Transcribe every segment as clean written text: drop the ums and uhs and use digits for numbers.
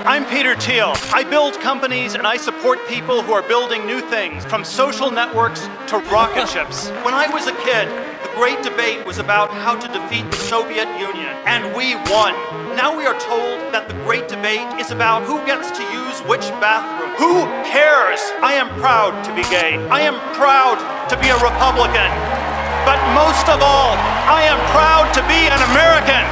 I'm Peter Thiel. I build companies and I support people who are building new things, from social networks to rocket ships. When I was a kid, the great debate was about how to defeat the Soviet Union, and we won. Now we are told that the great debate is about who gets to use which bathroom. Who cares? I am proud to be gay. I am proud to be a Republican. But most of all, I am proud to be an American.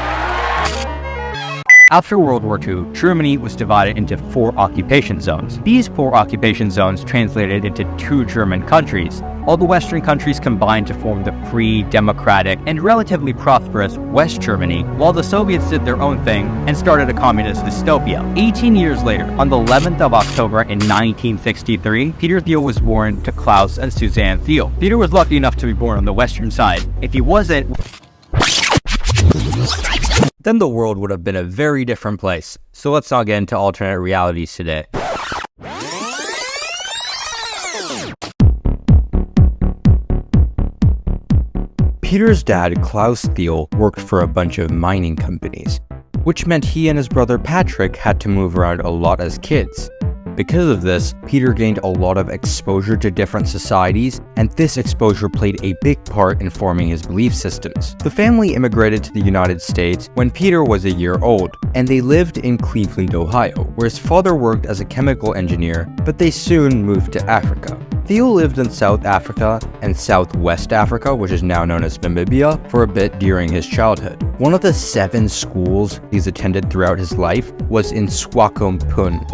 After World War II, Germany was divided into 4 occupation zones. These 4 occupation zones translated into 2 German countries. All the Western countries combined to form the free, democratic, and relatively prosperous West Germany, while the Soviets did their own thing and started a communist dystopia. 18 years later, on the 11th of October in 1963, Peter Thiel was born to Klaus and Suzanne Thiel. Peter was lucky enough to be born on the Western side. If he wasn't, then the world would have been a very different place. So let's not get into alternate realities today. Peter's dad, Klaus Thiel, worked for a bunch of mining companies, which meant he and his brother Patrick had to move around a lot as kids. Because of this, Peter gained a lot of exposure to different societies, and this exposure played a big part in forming his belief systems. The family immigrated to the United States when Peter was a year old, and they lived in Cleveland, Ohio, where his father worked as a chemical engineer, but they soon moved to Africa. Thiel lived in South Africa and Southwest Africa, which is now known as Namibia, for a bit during his childhood. One of the 7 schools he's attended throughout his life was in Swakopmund.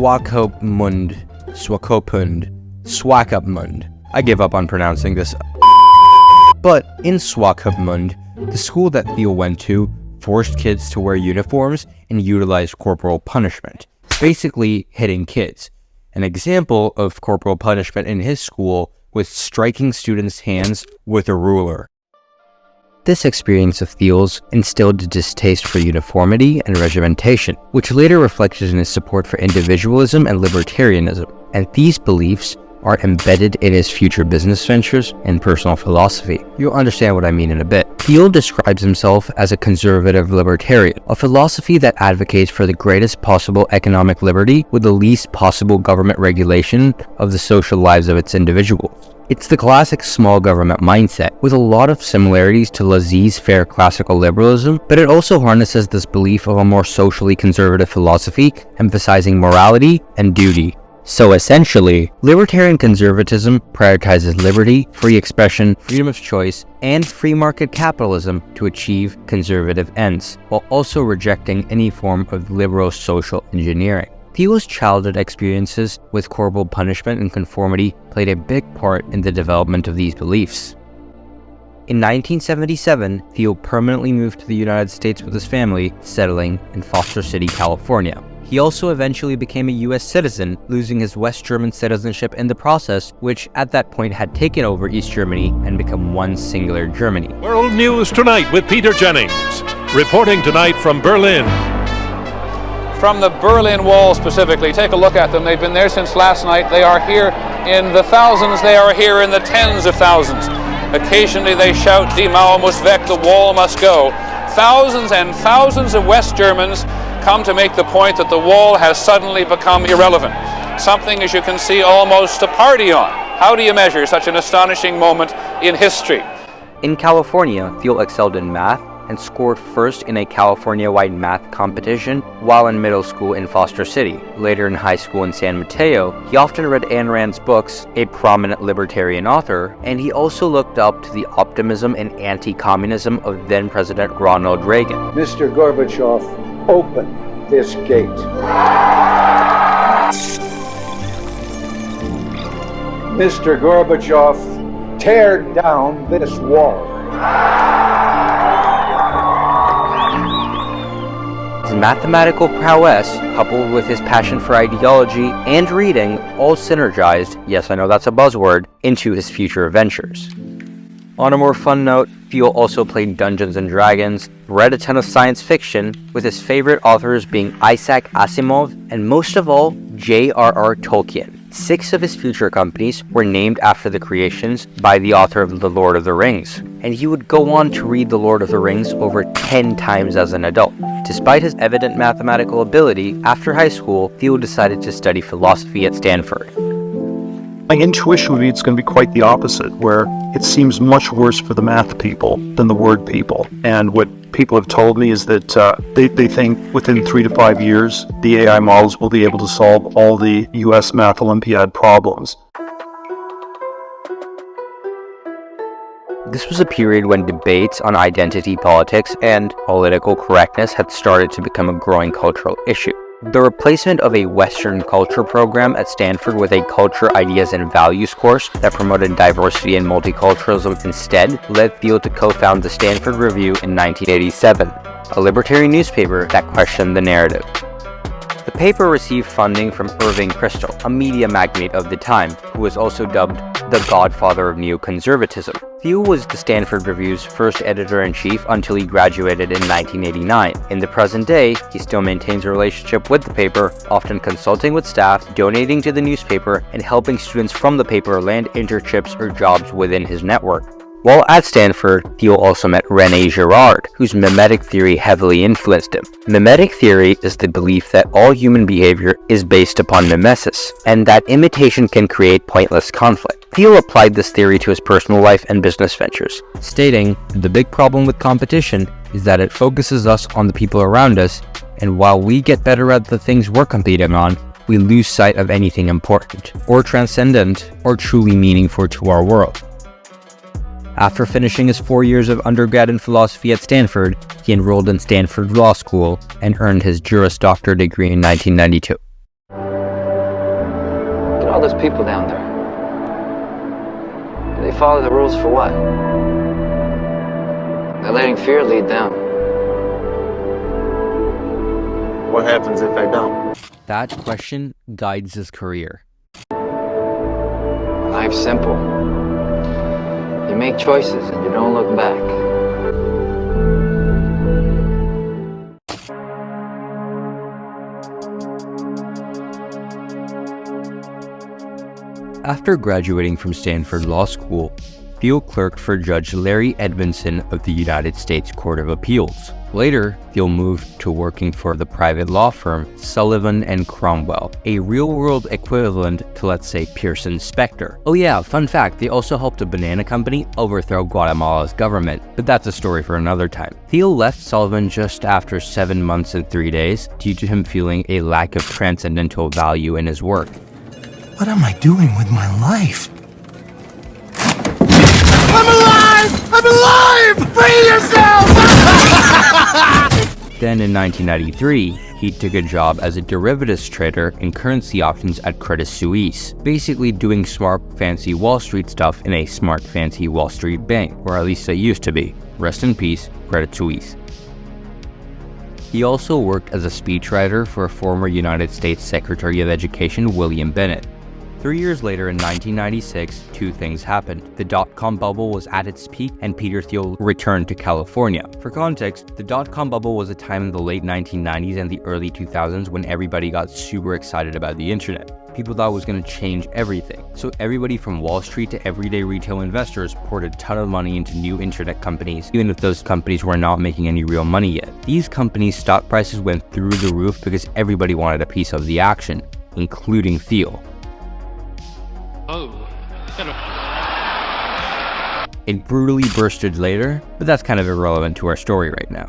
I give up on pronouncing this. But in Swakopmund, the school that Thiel went to forced kids to wear uniforms and utilized corporal punishment, basically hitting kids. An example of corporal punishment in his school was striking students' hands with a ruler. This experience of Thiel's instilled a distaste for uniformity and regimentation, which later reflected in his support for individualism and libertarianism, and these beliefs are embedded in his future business ventures and personal philosophy. You'll understand what I mean in a bit. Thiel describes himself as a conservative libertarian, a philosophy that advocates for the greatest possible economic liberty with the least possible government regulation of the social lives of its individuals. It's the classic small government mindset, with a lot of similarities to laissez-faire classical liberalism, but it also harnesses this belief of a more socially conservative philosophy, emphasizing morality and duty. So essentially, libertarian conservatism prioritizes liberty, free expression, freedom of choice, and free market capitalism to achieve conservative ends, while also rejecting any form of liberal social engineering. Thiel's childhood experiences with corporal punishment and conformity played a big part in the development of these beliefs. In 1977, Thiel permanently moved to the United States with his family, settling in Foster City, California. He also eventually became a US citizen, losing his West German citizenship in the process, which at that point had taken over East Germany and become one singular Germany. World News Tonight with Peter Jennings, reporting tonight from Berlin. From the Berlin Wall specifically, take a look at them. They've been there since last night. They are here in the thousands, they are here in the tens of thousands. Occasionally they shout, Die Mauer muss weg, the wall must go. Thousands and thousands of West Germans come to make the point that the wall has suddenly become irrelevant. Something, as you can see, almost to party on. How do you measure such an astonishing moment in history? In California, Thiel excelled in math and scored first in a California-wide math competition while in middle school in Foster City. Later in high school in San Mateo, he often read Ayn Rand's books, a prominent libertarian author, and he also looked up to the optimism and anti-communism of then-President Ronald Reagan. Mr. Gorbachev, open this gate. Mr. Gorbachev, tear down this wall. His mathematical prowess, coupled with his passion for ideology and reading, all synergized, yes I know that's a buzzword, into his future ventures. On a more fun note, Thiel also played Dungeons & Dragons, read a ton of science fiction, with his favorite authors being Isaac Asimov, and most of all, J.R.R. Tolkien. 6 of his future companies were named after the creations by the author of The Lord of the Rings, and he would go on to read The Lord of the Rings over 10 10 times as an adult. Despite his evident mathematical ability, after high school, Thiel decided to study philosophy at Stanford. My intuition would be it's going to be quite the opposite, where it seems much worse for the math people than the word people. And what people have told me is that they think within 3 to 5 years, the AI models will be able to solve all the US Math Olympiad problems. This was a period when debates on identity politics and political correctness had started to become a growing cultural issue. The replacement of a Western culture program at Stanford with a culture, ideas, and values course that promoted diversity and multiculturalism instead led Thiel to co-found the Stanford Review in 1987, a libertarian newspaper that questioned the narrative. The paper received funding from Irving Kristol, a media magnate of the time, who was also dubbed the godfather of neoconservatism. Thiel was the Stanford Review's first editor-in-chief until he graduated in 1989. In the present day, he still maintains a relationship with the paper, often consulting with staff, donating to the newspaper, and helping students from the paper land internships or jobs within his network. While at Stanford, Thiel also met René Girard, whose mimetic theory heavily influenced him. Mimetic theory is the belief that all human behavior is based upon mimesis, and that imitation can create pointless conflict. Thiel applied this theory to his personal life and business ventures, stating, "The big problem with competition is that it focuses us on the people around us, and while we get better at the things we're competing on, we lose sight of anything important, or transcendent, or truly meaningful to our world." After finishing his 4 years of undergrad in philosophy at Stanford, he enrolled in Stanford Law School and earned his Juris Doctor degree in 1992. Look at all those people down there. Do they follow the rules for what? They're letting fear lead them. What happens if they don't? That question guides his career. Life's simple. You make choices and you don't look back. After graduating from Stanford Law School, Thiel clerked for Judge Larry Edmondson of the United States Court of Appeals. Later, Thiel moved to working for the private law firm Sullivan & Cromwell, a real-world equivalent to, let's say, Pearson Spector. Oh yeah, fun fact, they also helped a banana company overthrow Guatemala's government, but that's a story for another time. Thiel left Sullivan just after 7 months and 3 days due to him feeling a lack of transcendental value in his work. What am I doing with my life? I'm alive! I'm alive! Free yourself! Then in 1993, he took a job as a derivatives trader in currency options at Credit Suisse, basically doing smart fancy Wall Street stuff in a smart fancy Wall Street bank, or at least it used to be. Rest in peace, Credit Suisse. He also worked as a speechwriter for former United States Secretary of Education William Bennett. 3 years later, in 1996, two things happened. The dot-com bubble was at its peak, and Peter Thiel returned to California. For context, the dot-com bubble was a time in the late 1990s and the early 2000s when everybody got super excited about the internet. People thought it was going to change everything. So everybody from Wall Street to everyday retail investors poured a ton of money into new internet companies, even if those companies were not making any real money yet. These companies' stock prices went through the roof because everybody wanted a piece of the action, including Thiel. It brutally bursted later, but that's kind of irrelevant to our story right now.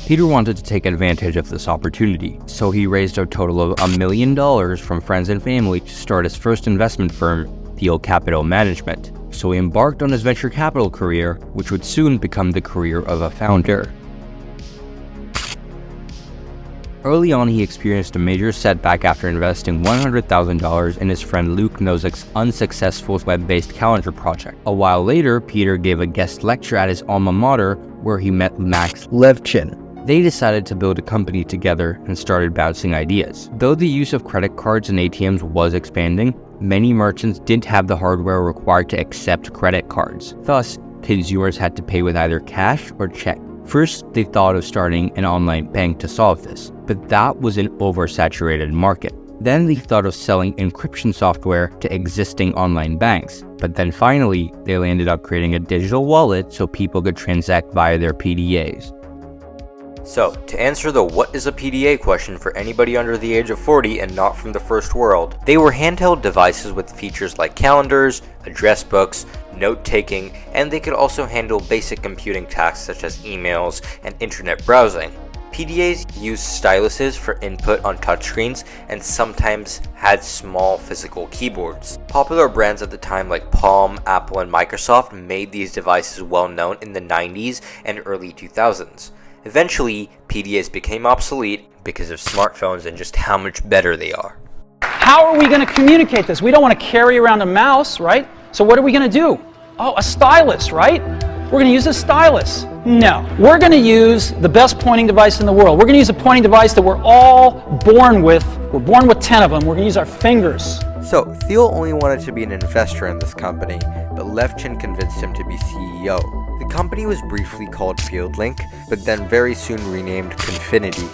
Peter wanted to take advantage of this opportunity, so he raised a total of $1 million from friends and family to start his first investment firm, Thiel Capital Management. So he embarked on his venture capital career, which would soon become the career of a founder. Early on, he experienced a major setback after investing $100,000 in his friend Luke Nozick's unsuccessful web-based calendar project. A while later, Peter gave a guest lecture at his alma mater where he met Max Levchin. They decided to build a company together and started bouncing ideas. Though the use of credit cards and ATMs was expanding, many merchants didn't have the hardware required to accept credit cards. Thus, consumers had to pay with either cash or check. First, they thought of starting an online bank to solve this, but that was an oversaturated market. Then they thought of selling encryption software to existing online banks, but then finally, they landed up creating a digital wallet so people could transact via their PDAs. So, to answer the what is a PDA question for anybody under the age of 40 and not from the first world, they were handheld devices with features like calendars, address books, note-taking, and they could also handle basic computing tasks such as emails and internet browsing. PDAs used styluses for input on touchscreens and sometimes had small physical keyboards. Popular brands at the time like Palm, Apple, and Microsoft made these devices well known in the 90s and early 2000s. Eventually, PDAs became obsolete because of smartphones and just how much better they are. How are we going to communicate this? We don't want to carry around a mouse, right? So what are we going to do? Oh, a stylus, right? We're going to use a stylus. No, we're going to use the best pointing device in the world. We're going to use a pointing device that we're all born with. We're born with 10 of them. We're going to use our fingers. So, Thiel only wanted to be an investor in this company, but Levchin convinced him to be CEO. The company was briefly called FieldLink, but then very soon renamed Confinity.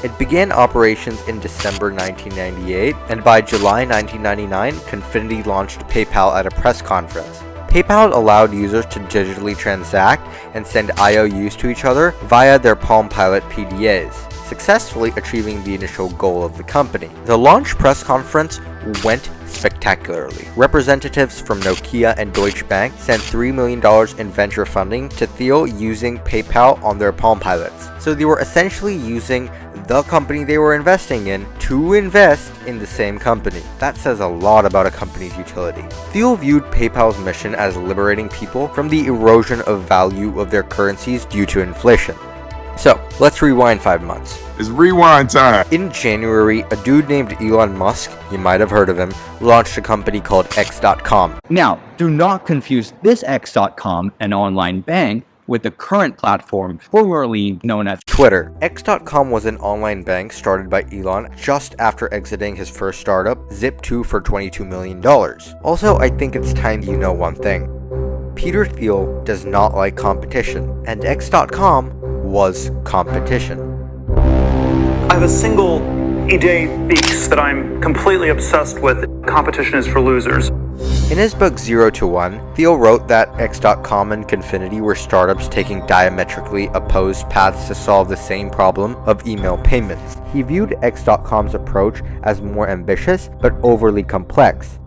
It began operations in December 1998, and by July 1999, Confinity launched PayPal at a press conference. PayPal allowed users to digitally transact and send IOUs to each other via their Palm Pilot PDAs, successfully achieving the initial goal of the company. The launch press conference went spectacularly. Representatives from Nokia and Deutsche Bank sent $3 million in venture funding to Thiel using PayPal on their Palm Pilots. So they were essentially using the company they were investing in to invest in the same company. That says a lot about a company's utility. Thiel viewed PayPal's mission as liberating people from the erosion of value of their currencies due to inflation. So, let's rewind 5 months. It's rewind time. In January, a dude named Elon Musk, you might have heard of him, launched a company called X.com. Now, do not confuse this X.com, an online bank, with the current platform formerly known as Twitter. X.com was an online bank started by Elon just after exiting his first startup, Zip2, for $22 million. Also, I think it's time you know one thing. Peter Thiel does not like competition, and X.com was competition. I have a single idée fixe that I'm completely obsessed with. Competition is for losers. In his book 0 to 1, Thiel wrote that X.com and Confinity were startups taking diametrically opposed paths to solve the same problem of email payments. He viewed X.com's approach as more ambitious but overly complex.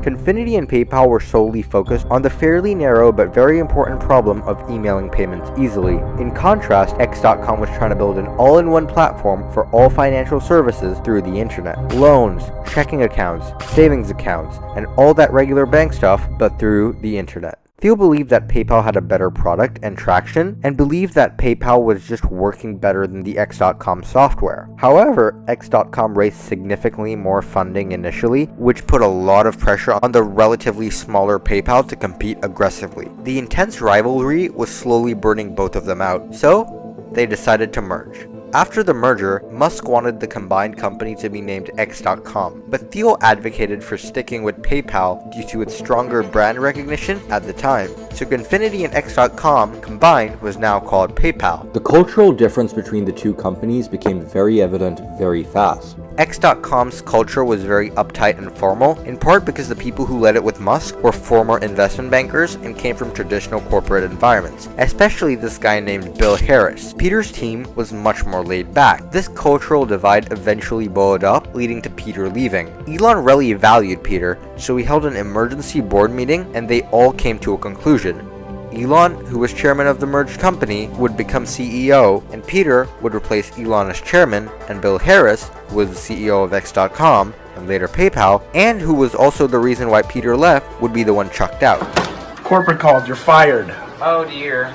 Confinity and PayPal were solely focused on the fairly narrow but very important problem of emailing payments easily. In contrast, X.com was trying to build an all-in-one platform for all financial services through the internet. Loans, checking accounts, savings accounts, and all that regular bank stuff, but through the internet. Thiel believed that PayPal had a better product and traction, and believed that PayPal was just working better than the X.com software. However, X.com raised significantly more funding initially, which put a lot of pressure on the relatively smaller PayPal to compete aggressively. The intense rivalry was slowly burning both of them out, so they decided to merge. After the merger, Musk wanted the combined company to be named X.com, but Thiel advocated for sticking with PayPal due to its stronger brand recognition at the time. So Confinity and X.com combined was now called PayPal. The cultural difference between the two companies became very evident very fast. X.com's culture was very uptight and formal, in part because the people who led it with Musk were former investment bankers and came from traditional corporate environments, especially this guy named Bill Harris. Peter's team was much more laid back. This cultural divide eventually boiled up, leading to Peter leaving. Elon really valued Peter, so he held an emergency board meeting and they all came to a conclusion. Elon, who was chairman of the merged company, would become CEO, and Peter would replace Elon as chairman, and Bill Harris, who was the CEO of X.com, and later PayPal, and who was also the reason why Peter left, would be the one chucked out. Corporate called, you're fired. Oh dear.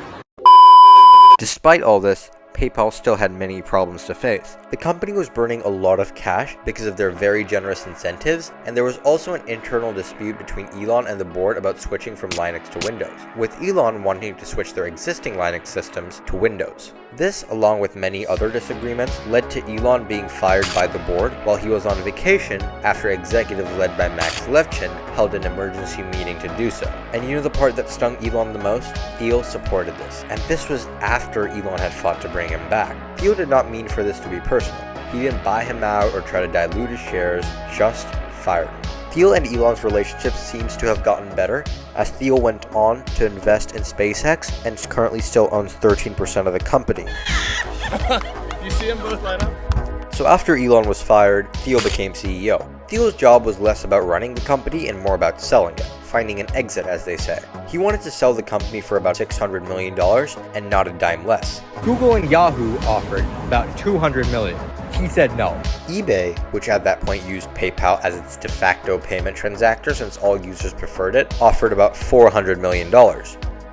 Despite all this, PayPal still had many problems to face. The company was burning a lot of cash because of their very generous incentives, and there was also an internal dispute between Elon and the board about switching from Linux to Windows, with Elon wanting to switch their existing Linux systems to Windows. This, along with many other disagreements, led to Elon being fired by the board while he was on vacation after executives led by Max Levchin held an emergency meeting to do so. And you know the part that stung Elon the most? Thiel supported this, and this was after Elon had fought to bring him back. Thiel did not mean for this to be personal. He didn't buy him out or try to dilute his shares, just fired him. Thiel and Elon's relationship seems to have gotten better, as Thiel went on to invest in SpaceX and currently still owns 13% of the company. You see them both line up? So after Elon was fired, Thiel became CEO. Thiel's job was less about running the company and more about selling it, finding an exit as they say. He wanted to sell the company for about $600 million and not a dime less. Google and Yahoo offered about $200 million. He said no. eBay, which at that point used PayPal as its de facto payment transactor since all users preferred it, offered about $400 million.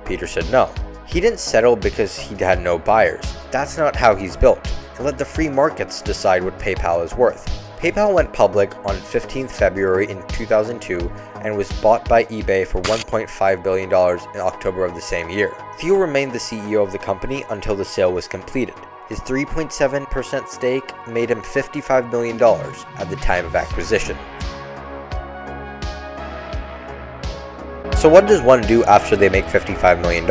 Peter said no. He didn't settle because he had no buyers. That's not how he's built. And let the free markets decide what PayPal is worth. PayPal went public on 15th February in 2002 and was bought by eBay for $1.5 billion in October of the same year. Thiel remained the CEO of the company until the sale was completed. His 3.7% stake made him $55 million at the time of acquisition. So what does one do after they make $55 million?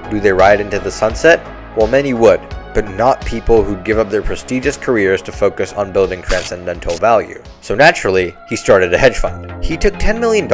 Do they ride into the sunset? Well, many would, but not people who'd give up their prestigious careers to focus on building transcendental value. So naturally, he started a hedge fund. He took $10 million,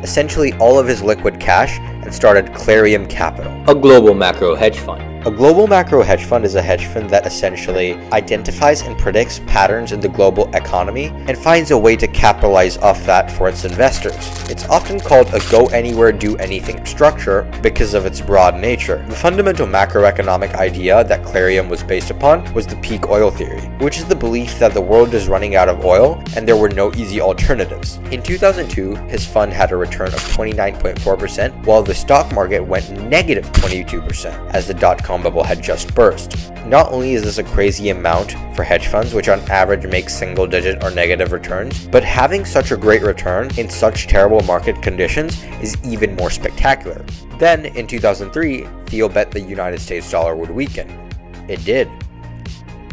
essentially all of his liquid cash, and started Clarium Capital, a global macro hedge fund. A global macro hedge fund is a hedge fund that essentially identifies and predicts patterns in the global economy and finds a way to capitalize off that for its investors. It's often called a go anywhere, do anything structure because of its broad nature. The fundamental macroeconomic idea that Clarium was based upon was the peak oil theory, which is the belief that the world is running out of oil and there were no easy alternatives. In 2002, his fund had a return of 29.4%, while the stock market went negative 22% as the dot-com bubble had just burst. Not only is this a crazy amount for hedge funds, which on average make single-digit or negative returns, but having such a great return in such terrible market conditions is even more spectacular. Then, in 2003, Thiel bet the United States dollar would weaken. It did.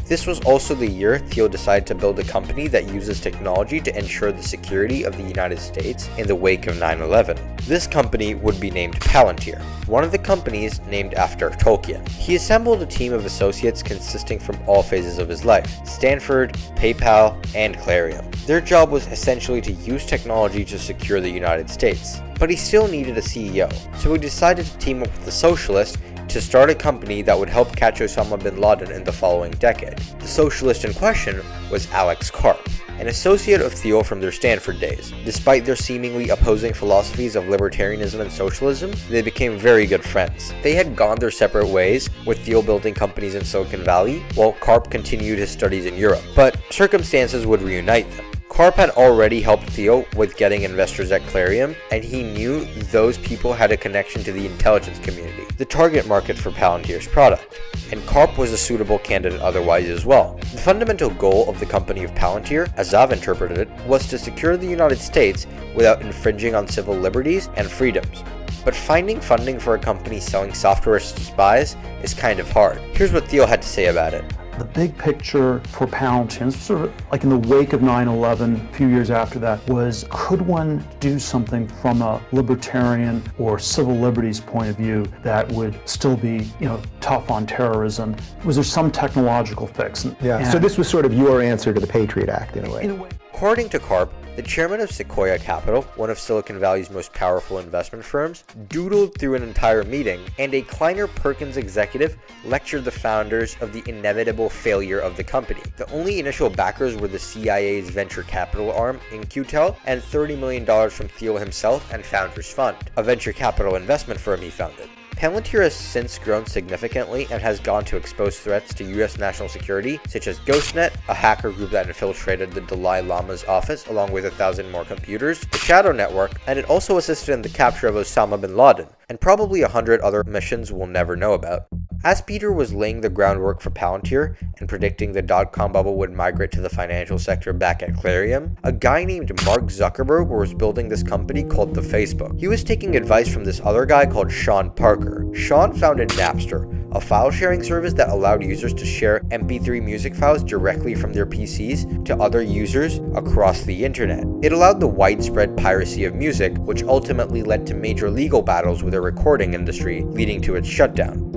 This was also the year Thiel decided to build a company that uses technology to ensure the security of the United States in the wake of 9/11. This company would be named Palantir, one of the companies named after Tolkien. He assembled a team of associates consisting from all phases of his life: Stanford, PayPal, and Clarium. Their job was essentially to use technology to secure the United States. But he still needed a CEO, so he decided to team up with a socialist to start a company that would help catch Osama bin Laden in the following decade. The socialist in question was Alex Karp, an associate of Thiel from their Stanford days. Despite their seemingly opposing philosophies of libertarianism and socialism, they became very good friends. They had gone their separate ways, with Thiel building companies in Silicon Valley, while Karp continued his studies in Europe. But circumstances would reunite them. Karp had already helped Thiel with getting investors at Clarium, and he knew those people had a connection to the intelligence community, the target market for Palantir's product. And Karp was a suitable candidate otherwise as well. The fundamental goal of the company of Palantir, as I've interpreted it, was to secure the United States without infringing on civil liberties and freedoms. But finding funding for a company selling software to spies is kind of hard. Here's what Thiel had to say about it. The big picture for Palantir, sort of like in the wake of 9/11, a few years after that, was could one do something from a libertarian or civil liberties point of view that would still be, tough on terrorism? Was there some technological fix? So this was sort of your answer to the Patriot Act in a way. According to Karp, the chairman of Sequoia Capital, one of Silicon Valley's most powerful investment firms, doodled through an entire meeting, and a Kleiner Perkins executive lectured the founders of the inevitable failure of the company. The only initial backers were the CIA's venture capital arm, In-Q-Tel, and $30 million from Thiel himself and Founders Fund, a venture capital investment firm he founded. Palantir has since grown significantly and has gone to expose threats to US national security, such as GhostNet, a hacker group that infiltrated the Dalai Lama's office along with 1,000 more computers, the Shadow Network, and it also assisted in the capture of Osama bin Laden, and probably 100 other missions we'll never know about. As Peter was laying the groundwork for Palantir and predicting the dot-com bubble would migrate to the financial sector back at Clarium, a guy named Mark Zuckerberg was building this company called the Facebook. He was taking advice from this other guy called Sean Parker. Sean founded Napster, a file-sharing service that allowed users to share MP3 music files directly from their PCs to other users across the internet. It allowed the widespread piracy of music, which ultimately led to major legal battles with the recording industry, leading to its shutdown.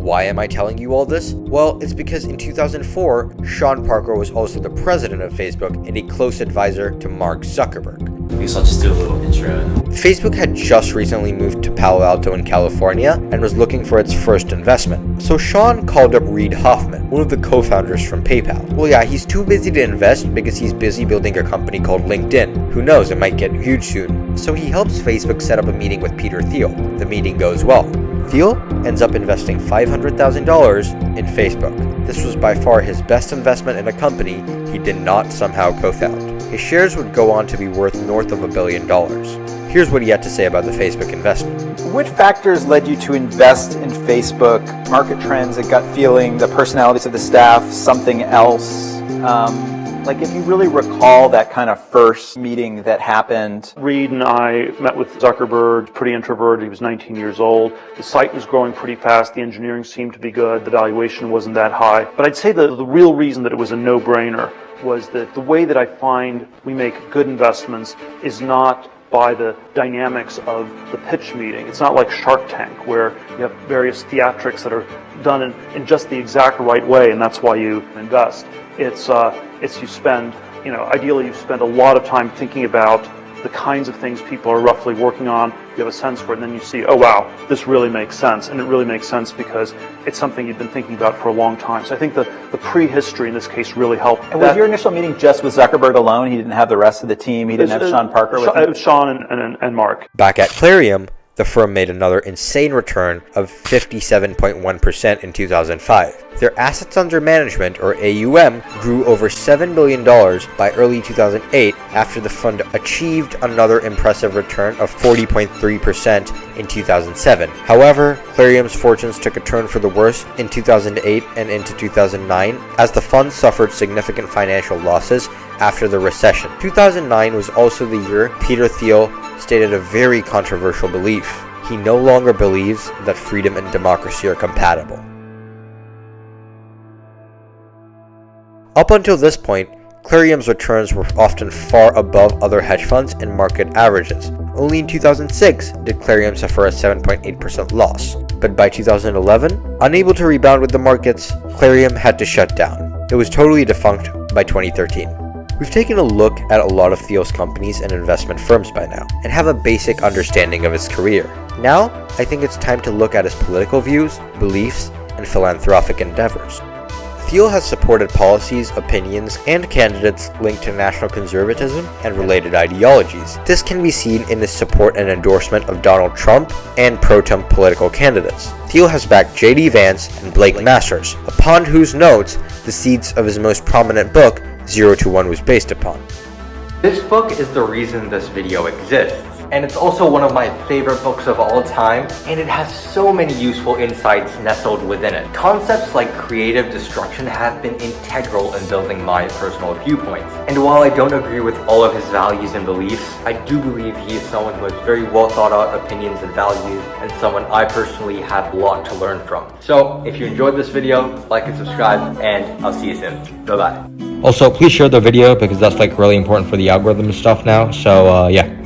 Why am I telling you all this? Well, it's because in 2004, Sean Parker was also the president of Facebook and a close advisor to Mark Zuckerberg. I guess I'll just do a little intro. Facebook had just recently moved to Palo Alto in California and was looking for its first investment. So Sean called up Reid Hoffman, one of the co-founders from PayPal. Well, yeah, he's too busy to invest because he's busy building a company called LinkedIn. Who knows, it might get huge soon. So he helps Facebook set up a meeting with Peter Thiel. The meeting goes well. Thiel ends up investing $500,000 in Facebook. This was by far his best investment in a company he did not somehow co-found. His shares would go on to be worth north of $1 billion. Here's what he had to say about the Facebook investment. What factors led you to invest in Facebook? Market trends, a gut feeling, the personalities of the staff, something else? Like if you really recall that kind of first meeting that happened. Reid and I met with Zuckerberg, pretty introverted, he was 19 years old. The site was growing pretty fast, the engineering seemed to be good, the valuation wasn't that high. But I'd say the real reason that it was a no-brainer was that the way that I find we make good investments is not by the dynamics of the pitch meeting. It's not like Shark Tank where you have various theatrics that are done in just the exact right way, and that's why you invest. It's you spend, ideally you spend a lot of time thinking about the kinds of things people are roughly working on, you have a sense for it, and then you see, oh wow, this really makes sense. And it really makes sense because it's something you've been thinking about for a long time. So I think the prehistory in this case really helped. And was your initial meeting just with Zuckerberg alone? He didn't have the rest of the team? He didn't have Sean Parker with him? It was Sean and Mark. Back at Clarium, the firm made another insane return of 57.1% in 2005. Their assets under management, or AUM, grew over $7 billion by early 2008 after the fund achieved another impressive return of 40.3% in 2007. However, Clarium's fortunes took a turn for the worse in 2008 and into 2009 as the fund suffered significant financial losses after the recession. 2009 was also the year Peter Thiel stated a very controversial belief. He no longer believes that freedom and democracy are compatible. Up until this point, Clarium's returns were often far above other hedge funds and market averages. Only in 2006 did Clarium suffer a 7.8% loss. But by 2011, unable to rebound with the markets, Clarium had to shut down. It was totally defunct by 2013. We've taken a look at a lot of Thiel's companies and investment firms by now, and have a basic understanding of his career. Now, I think it's time to look at his political views, beliefs, and philanthropic endeavors. Thiel has supported policies, opinions, and candidates linked to national conservatism and related ideologies. This can be seen in his support and endorsement of Donald Trump and pro-Trump political candidates. Thiel has backed JD Vance and Blake Masters, upon whose notes the seeds of his most prominent book, 0 to 1, was based upon. This book is the reason this video exists, and it's also one of my favorite books of all time, and it has so many useful insights nestled within it. Concepts like creative destruction have been integral in building my personal viewpoints. And while I don't agree with all of his values and beliefs, I do believe he is someone who has very well thought out opinions and values, and someone I personally have a lot to learn from. So if you enjoyed this video, like and subscribe, and I'll see you soon. Bye-bye. Also, please share the video because that's really important for the algorithm and stuff now. So yeah.